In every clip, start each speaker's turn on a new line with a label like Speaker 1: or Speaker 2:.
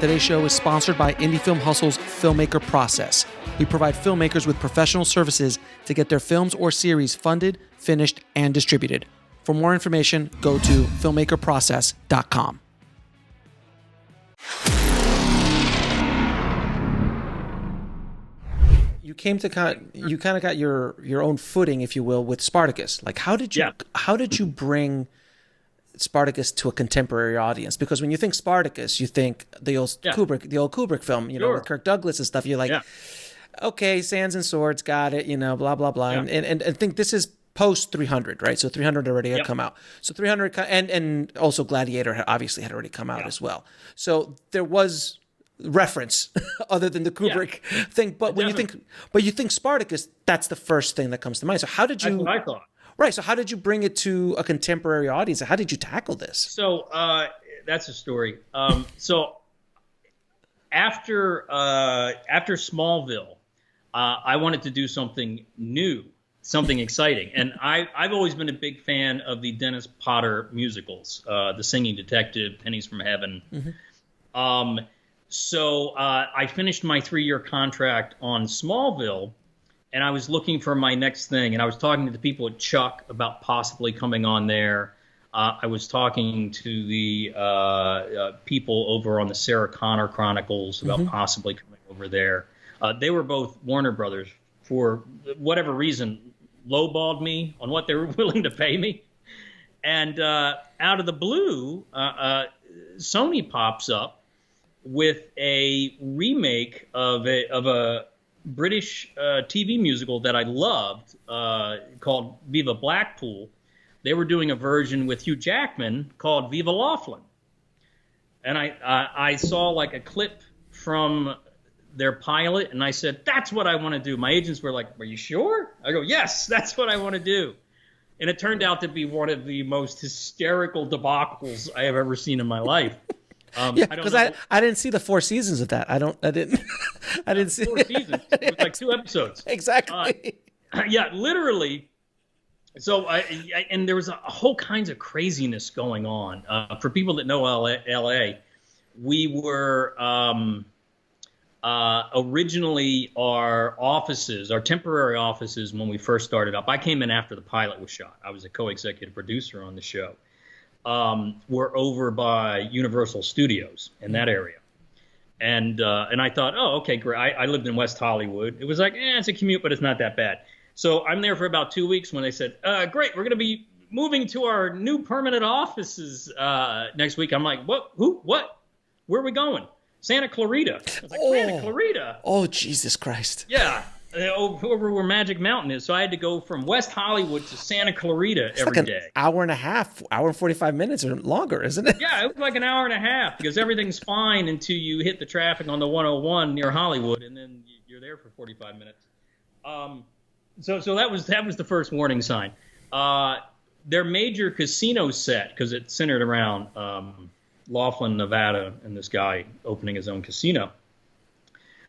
Speaker 1: Today's show is sponsored by Indie Film Hustle's Filmmaker Process. We provide filmmakers with professional services to get their films or series funded, finished, and distributed. For more information, go to filmmakerprocess.com. You came to you kind of got your own footing, if you will, with Spartacus. Like, how did you bring Spartacus to a contemporary audience? Because when you think Spartacus, you think the old Kubrick film, you know, with Kirk Douglas and stuff. You're like, okay, Sands and Swords, got it, you know, blah blah blah, and think this is post 300, right? So 300 already had come out. So 300 and also Gladiator obviously had already come out as well. So there was reference other than the Kubrick thing. But when you think Spartacus, that's the first thing that comes to mind. So how did you?
Speaker 2: That's what I thought.
Speaker 1: Right. So how did you bring it to a contemporary audience? How did you tackle this?
Speaker 2: So that's a story. So after Smallville, I wanted to do something new, something exciting. And I've always been a big fan of the Dennis Potter musicals, The Singing Detective, Pennies from Heaven. Mm-hmm. So I finished my 3-year contract on Smallville, and I was looking for my next thing. And I was talking to the people at Chuck about possibly coming on there. I was talking to the people over on the Sarah Connor Chronicles about possibly coming over there. They were both Warner Brothers, for whatever reason, lowballed me on what they were willing to pay me. And out of the blue, Sony pops up with a remake of a British TV musical that I loved called Viva Blackpool. They were doing a version with Hugh Jackman called Viva Laughlin. And I saw like a clip from their pilot, and I said, that's what I want to do. My agents were like, are you sure? I go, yes, that's what I want to do. And it turned out to be one of the most hysterical debacles I have ever seen in my life.
Speaker 1: Because I didn't see the 4 seasons of that. I didn't see
Speaker 2: 4 seasons. It was like 2 episodes.
Speaker 1: Exactly.
Speaker 2: Literally. So and there was a whole kinds of craziness going on. For people that know LA, we were originally our temporary offices when we first started up. I came in after the pilot was shot. I was a co-executive producer on the show. Were over by Universal Studios in that area. And I thought, oh, okay, great. I lived in West Hollywood. It was like, it's a commute, but it's not that bad. So I'm there for about 2 weeks when they said, great, we're going to be moving to our new permanent offices next week. I'm like, what? Who? What? Where are we going? Santa Clarita. I was like, Santa Clarita?
Speaker 1: Oh, Jesus Christ.
Speaker 2: Yeah. Over where Magic Mountain is. So I had to go from West Hollywood to Santa Clarita every day.
Speaker 1: Hour and a half, hour and 45 minutes or longer, isn't it?
Speaker 2: Yeah, it was like an hour and a half because everything's fine until you hit the traffic on the 101 near Hollywood, and then you're there for 45 minutes. So that was the first warning sign. Their major casino set, because it's centered around Laughlin, Nevada, and this guy opening his own casino.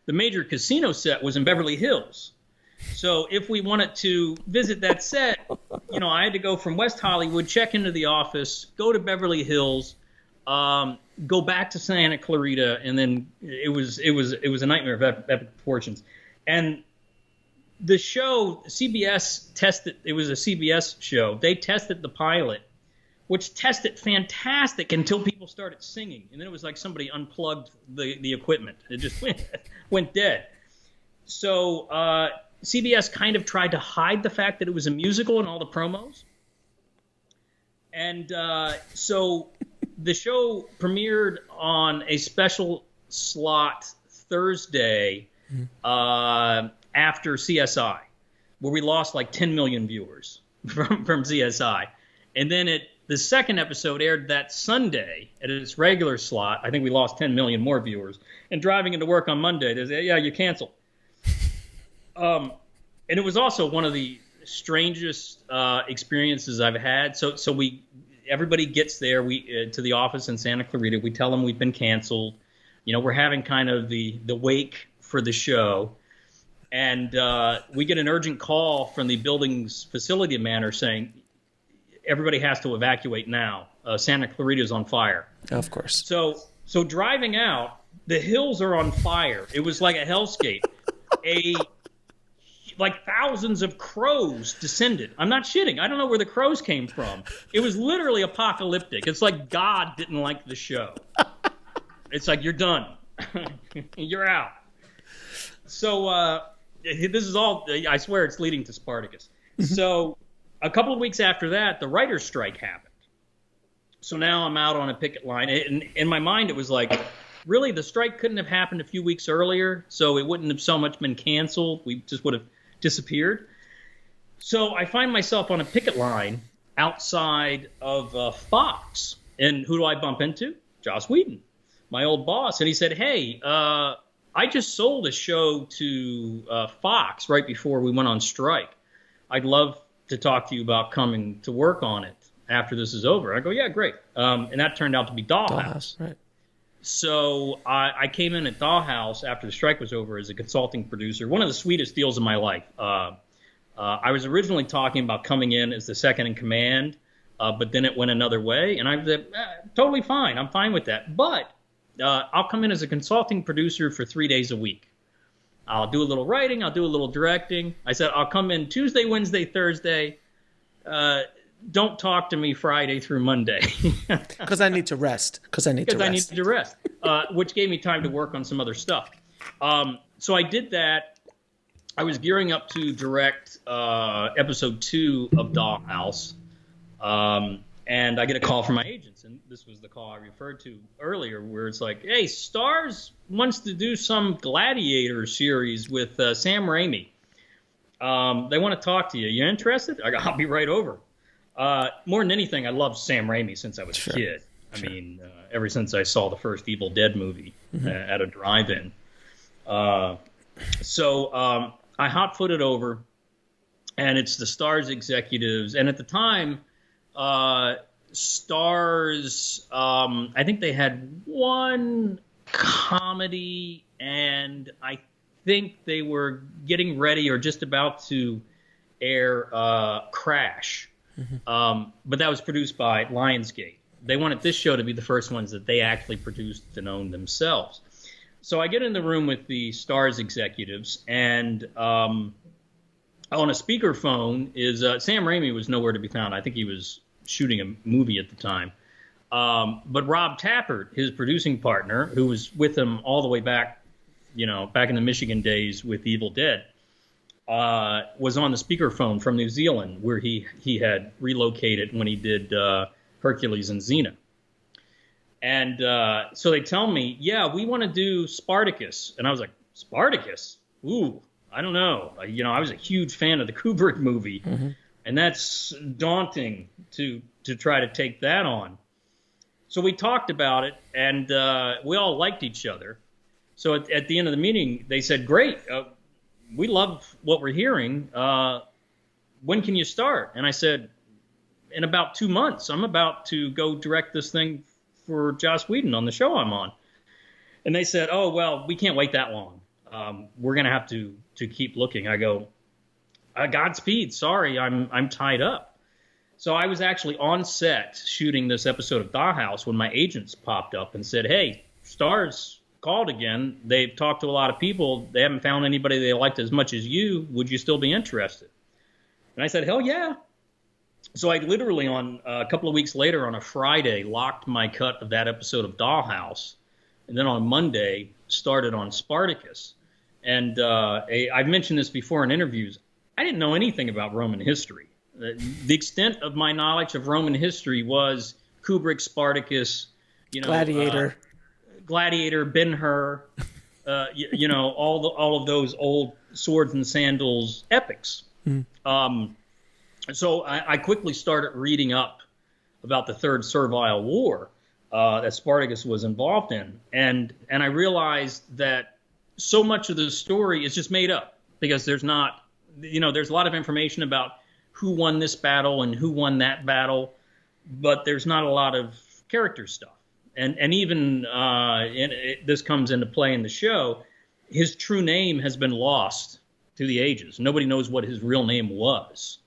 Speaker 2: The major casino set was in Beverly Hills. So if we wanted to visit that set, I had to go from West Hollywood, check into the office, go to Beverly Hills, go back to Santa Clarita, and then it was a nightmare of epic proportions. And the show, CBS tested, it was a CBS show. They tested the pilot, which tested fantastic until people started singing. And then it was like somebody unplugged the equipment. It just went dead. So CBS kind of tried to hide the fact that it was a musical in all the promos. And so the show premiered on a special slot Thursday after CSI, where we lost like 10 million viewers from CSI. And then the second episode aired that Sunday at its regular slot. I think we lost 10 million more viewers. And driving into work on Monday, they said, you canceled. And it was also one of the strangest experiences I've had. So everybody gets there to the office in Santa Clarita. We tell them we've been canceled. We're having kind of the wake for the show. And we get an urgent call from the building's facility manager saying, everybody has to evacuate now. Santa Clarita is on fire.
Speaker 1: Of course.
Speaker 2: So driving out, The hills are on fire. It was like a hellscape. Like thousands of crows descended. I'm not shitting. I don't know where the crows came from. It was literally apocalyptic. It's like God didn't like the show. It's like, you're done. You're out. So this is all, I swear it's leading to Spartacus. So a couple of weeks after that, the writer's strike happened. So now I'm out on a picket line. And in my mind, it was like, really, the strike couldn't have happened a few weeks earlier, so it wouldn't have so much been canceled. We just would have disappeared. So I find myself on a picket line outside of Fox. And who do I bump into? Joss Whedon, my old boss. And he said, hey, I just sold a show to Fox right before we went on strike. I'd love to talk to you about coming to work on it after this is over. I go, yeah, great. And that turned out to be Dollhouse.
Speaker 1: Right.
Speaker 2: So I came in at Dollhouse after the strike was over as a consulting producer. One of the sweetest deals of my life. I was originally talking about coming in as the second in command, but then it went another way. And I said, totally fine. I'm fine with that. But I'll come in as a consulting producer for 3 days a week. I'll do a little writing. I'll do a little directing. I said, I'll come in Tuesday, Wednesday, Thursday. Don't talk to me Friday through Monday.
Speaker 1: Because I need to rest. Because I need to rest,
Speaker 2: which gave me time to work on some other stuff. So I did that. I was gearing up to direct episode 2 of Dollhouse. And I get a call from my agents. And this was the call I referred to earlier, where it's like, hey, Starz wants to do some Gladiator series with Sam Raimi. They want to talk to you. You interested? I go, I'll be right over. More than anything, I loved Sam Raimi since I was a kid. I mean, ever since I saw the first Evil Dead movie at a drive-in. So I hot-footed over, and it's the Starz executives. And at the time, Starz, I think they had one comedy, and I think they were getting ready or just about to air Crash. But that was produced by Lionsgate. They wanted this show to be the first ones that they actually produced and owned themselves. So I get in the room with the Starz executives, and on a speakerphone is Sam Raimi was nowhere to be found. I think he was shooting a movie at the time. But Rob Tappert, his producing partner, who was with him all the way back, back in the Michigan days with Evil Dead, was on the speakerphone from New Zealand, where he had relocated when he did Hercules and Xena. And so they tell me, yeah, we want to do Spartacus. And I was like, Spartacus? Ooh, I don't know. I was a huge fan of the Kubrick movie. And that's daunting to try to take that on. So we talked about it, and we all liked each other. So at the end of the meeting, they said, great, we love what we're hearing. When can you start? And I said, in about 2 months. I'm about to go direct this thing for Joss Whedon on the show I'm on. And they said, oh, well, we can't wait that long. We're going to have to keep looking. I go, Godspeed. Sorry, I'm tied up. So I was actually on set shooting this episode of Dollhouse when my agents popped up and said, hey, Starz called again. They've talked to a lot of people. They haven't found anybody they liked as much as you. Would you still be interested? And I said, hell yeah. So I literally on a couple of weeks later on a Friday locked my cut of that episode of Dollhouse. And then on Monday started on Spartacus. And I've mentioned this before in interviews. I didn't know anything about Roman history. The extent of my knowledge of Roman history was Kubrick, Spartacus, Gladiator, Ben-Hur, all of those old swords and sandals epics. So I quickly started reading up about the Third Servile War that Spartacus was involved in, and I realized that so much of the story is just made up because there's not, there's a lot of information about who won this battle and who won that battle, but there's not a lot of character stuff. And even this comes into play in the show, his true name has been lost through the ages. Nobody knows what his real name was.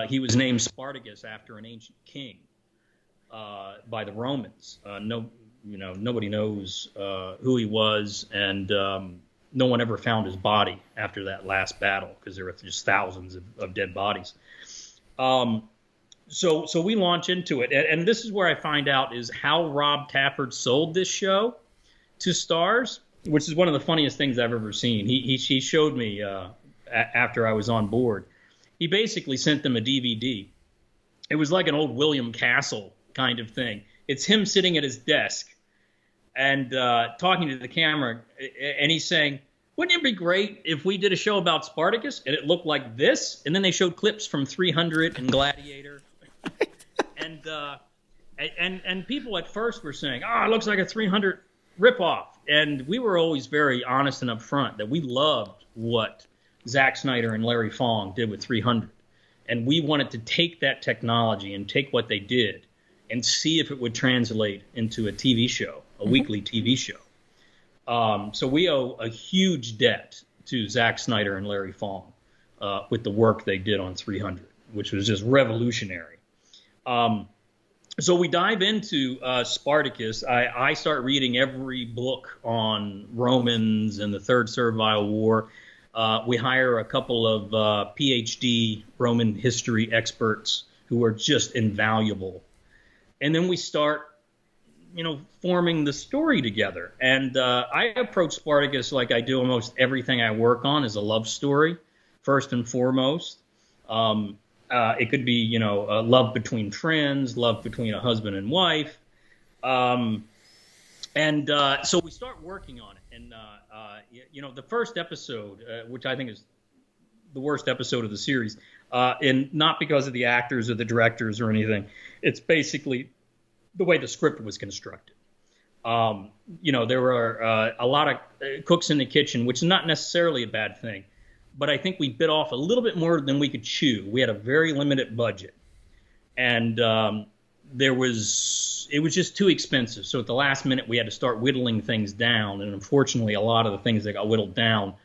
Speaker 2: He was named Spartacus after an ancient king by the Romans. nobody knows who he was, and no one ever found his body after that last battle because there were just thousands of dead bodies. So we launch into it, and this is where I find out is how Rob Tafford sold this show to Starz, which is one of the funniest things I've ever seen. He showed me after I was on board. He basically sent them a DVD. It was like an old William Castle kind of thing. It's him sitting at his desk and talking to the camera, and he's saying, wouldn't it be great if we did a show about Spartacus and it looked like this? And then they showed clips from 300 and Gladiator. And people at first were saying, it looks like a 300 ripoff. And we were always very honest and upfront that we loved what Zack Snyder and Larry Fong did with 300. And we wanted to take that technology and take what they did and see if it would translate into a TV show, a weekly TV show. So we owe a huge debt to Zack Snyder and Larry Fong with the work they did on 300, which was just revolutionary. So we dive into Spartacus. I start reading every book on Romans and the Third Servile War. We hire a couple of PhD Roman history experts who are just invaluable. And then we start, forming the story together. And I approach Spartacus like I do almost everything I work on as a love story, first and foremost. It could be, a love between friends, love between a husband and wife. So we start working on it. And, the first episode, which I think is the worst episode of the series, and not because of the actors or the directors or anything, it's basically the way the script was constructed. There were a lot of cooks in the kitchen, which is not necessarily a bad thing. But I think we bit off a little bit more than we could chew. We had a very limited budget. And it was just too expensive. So at the last minute, we had to start whittling things down. And unfortunately, a lot of the things that got whittled down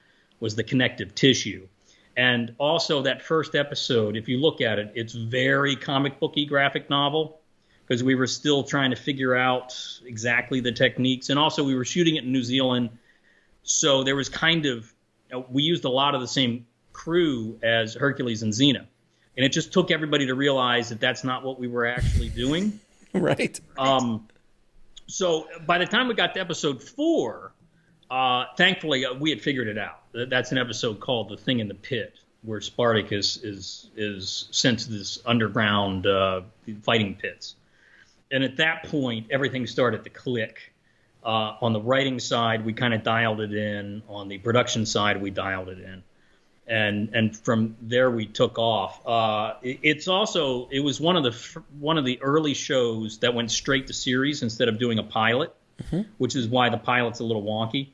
Speaker 2: was the connective tissue. And also that first episode, if you look at it, it's very comic booky graphic novel because we were still trying to figure out exactly the techniques. And also we were shooting it in New Zealand. So there was we used a lot of the same crew as Hercules and Xena. And it just took everybody to realize that that's not what we were actually doing.
Speaker 1: Right.
Speaker 2: So by the time we got to episode 4, thankfully we had figured it out. That's an episode called The Thing in the Pit, where Spartacus is sent to this underground fighting pits. And at that point, everything started to click. On the writing side, we kind of dialed it in. On the production side, we dialed it in. And from there we took off. It was one of the early shows that went straight to series instead of doing a pilot, which is why the pilot's a little wonky.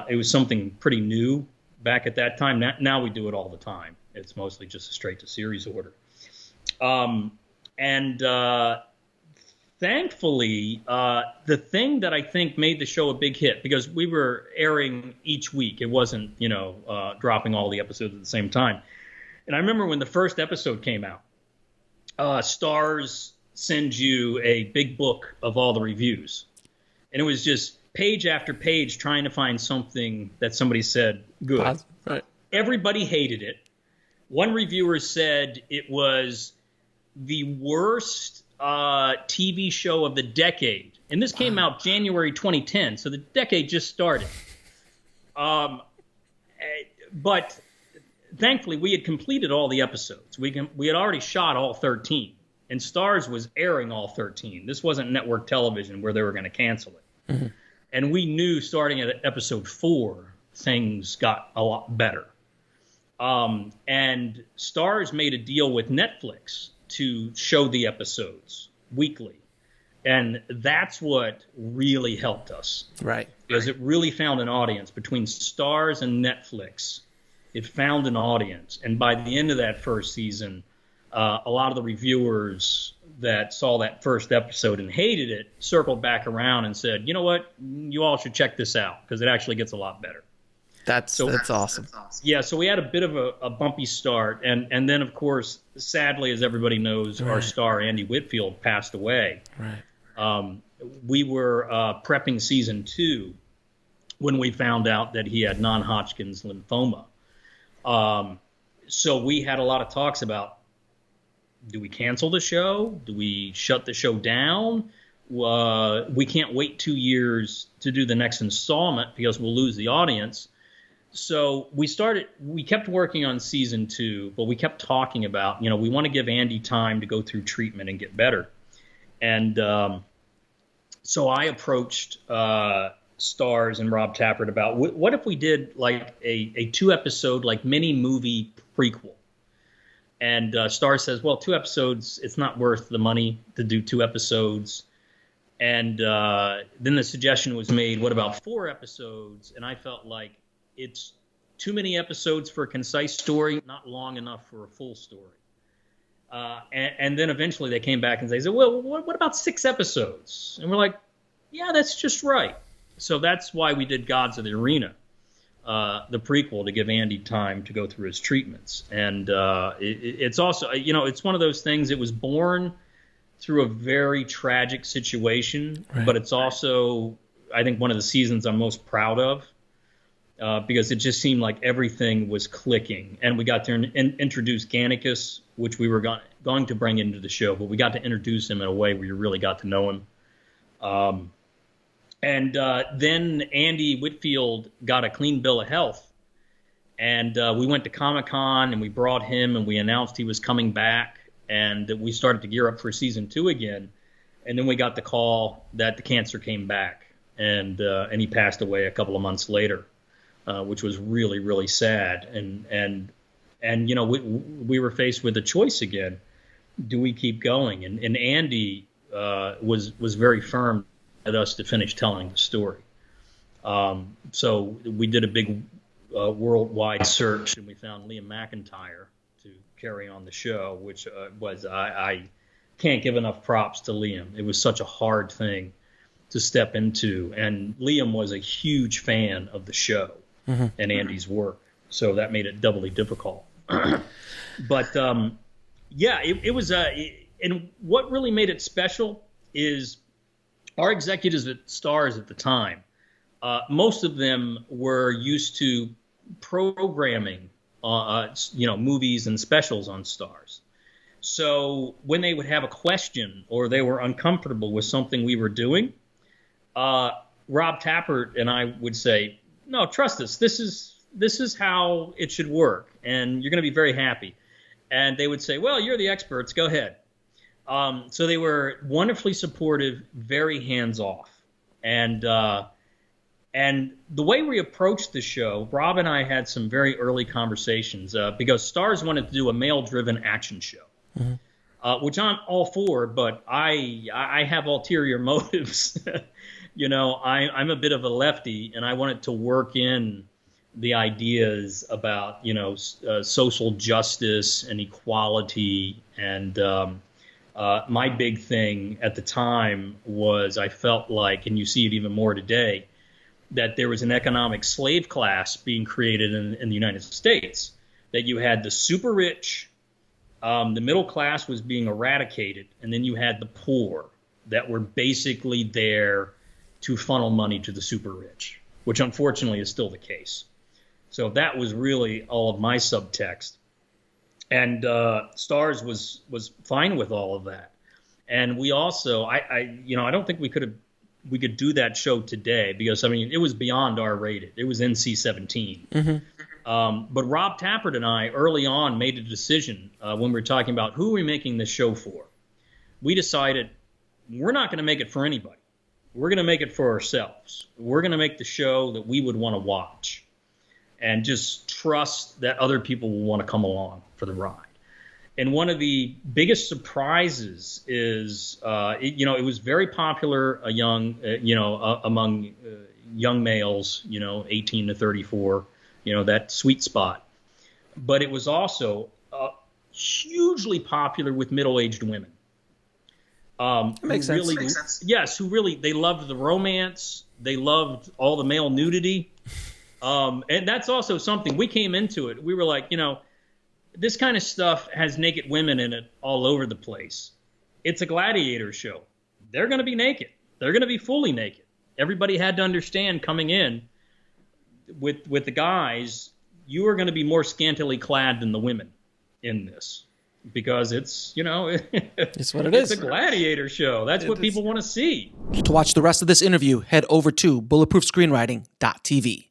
Speaker 2: It was something pretty new back at that time. Now we do it all the time. It's mostly just a straight to series order. Thankfully, the thing that I think made the show a big hit, because we were airing each week, it wasn't, dropping all the episodes at the same time. And I remember when the first episode came out, Starz sends you a big book of all the reviews. And it was just page after page trying to find something that somebody said good.
Speaker 1: Right.
Speaker 2: Everybody hated it. One reviewer said it was the worst TV show of the decade. And this came out January 2010, so the decade just started. But thankfully, we had completed all the episodes. We had already shot all 13, and Starz was airing all 13. This wasn't network television where they were going to cancel it. Mm-hmm. And we knew starting at episode 4, things got a lot better. And Starz made a deal with Netflix to show the episodes weekly. And that's what really helped us. Right. Because it really found an audience. Between Starz and Netflix, it found an audience. And by the end of that first season, a lot of the reviewers that saw that first episode and hated it circled back around and said, you know what, you all should check this out because it actually gets a lot better.
Speaker 1: That's awesome.
Speaker 2: Yeah, so we had a bit of a bumpy start. And then, of course, sadly, as everybody knows, our star, Andy Whitfield, passed away.
Speaker 1: Right.
Speaker 2: we were prepping season 2 when we found out that he had non-Hodgkin's lymphoma. So we had a lot of talks about, do we cancel the show? Do we shut the show down? We can't wait 2 years to do the next installment because we'll lose the audience. So we kept working on season 2, but we kept talking about, we want to give Andy time to go through treatment and get better. And so I approached Starz and Rob Tappert about what if we did like a 2-episode like mini movie prequel. And Starz says, well, 2 episodes, it's not worth the money to do 2 episodes. And then the suggestion was made, what about 4 episodes? And I felt like it's too many episodes for a concise story, not long enough for a full story. And then eventually they came back and they said, well, what about 6 episodes? And we're like, yeah, that's just right. So that's why we did Gods of the Arena, the prequel, to give Andy time to go through his treatments. And it's also, it's one of those things, it was born through a very tragic situation, right. But it's also, I think, one of the seasons I'm most proud of. Because it just seemed like everything was clicking. And we got to introduce Gannicus, which we were going to bring into the show, but we got to introduce him in a way where you really got to know him. And then Andy Whitfield got a clean bill of health. And we went to Comic-Con, and we brought him, and we announced he was coming back. And we started to gear up for season 2 again. And then we got the call that the cancer came back, and he passed away a couple of months later. Which was really, really sad. And we were faced with a choice again. Do we keep going? And Andy was very firm at us to finish telling the story. So we did a big worldwide search, and we found Liam McIntyre to carry on the show, which I can't give enough props to Liam. It was such a hard thing to step into. And Liam was a huge fan of the show. Mm-hmm. And Andy's work, so that made it doubly difficult. But it was. And what really made it special is our executives at Starz at the time. Most of them were used to programming, movies and specials on Starz. So when they would have a question or they were uncomfortable with something we were doing, Rob Tappert and I would say, no, trust us. This is how it should work, and you're going to be very happy. And they would say, well, you're the experts. Go ahead. So they were wonderfully supportive, very hands-off. And the way we approached the show, Rob and I had some very early conversations because Starz wanted to do a male-driven action show, mm-hmm. Which I'm all for, but I have ulterior motives. I'm a bit of a lefty, and I wanted to work in the ideas about, social justice and equality. And my big thing at the time was I felt like, and you see it even more today, that there was an economic slave class being created in the United States, that you had the super rich, the middle class was being eradicated, and then you had the poor that were basically there to funnel money to the super rich, which unfortunately is still the case. So that was really all of my subtext. And Starz was fine with all of that. And we also, I don't think we could do that show today because, it was beyond R-rated. It was NC-17. Mm-hmm. But Rob Tappert and I early on made a decision when we were talking about who are we making this show for. We decided we're not going to make it for anybody. We're going to make it for ourselves. We're going to make the show that we would want to watch and just trust that other people will want to come along for the ride. And one of the biggest surprises is, it was very popular among young males, 18 to 34, that sweet spot. But it was also hugely popular with middle-aged women.
Speaker 1: That makes sense.
Speaker 2: Yes, they loved the romance. They loved all the male nudity. And that's also something, we came into it. We were like, this kind of stuff has naked women in it all over the place. It's a gladiator show. They're going to be naked. They're going to be fully naked. Everybody had to understand coming in with the guys, you are going to be more scantily clad than the women in this, because it's,
Speaker 1: it's what it is.
Speaker 2: It's a gladiator show. That's what people want to see.
Speaker 1: To watch the rest of this interview, head over to bulletproofscreenwriting.tv.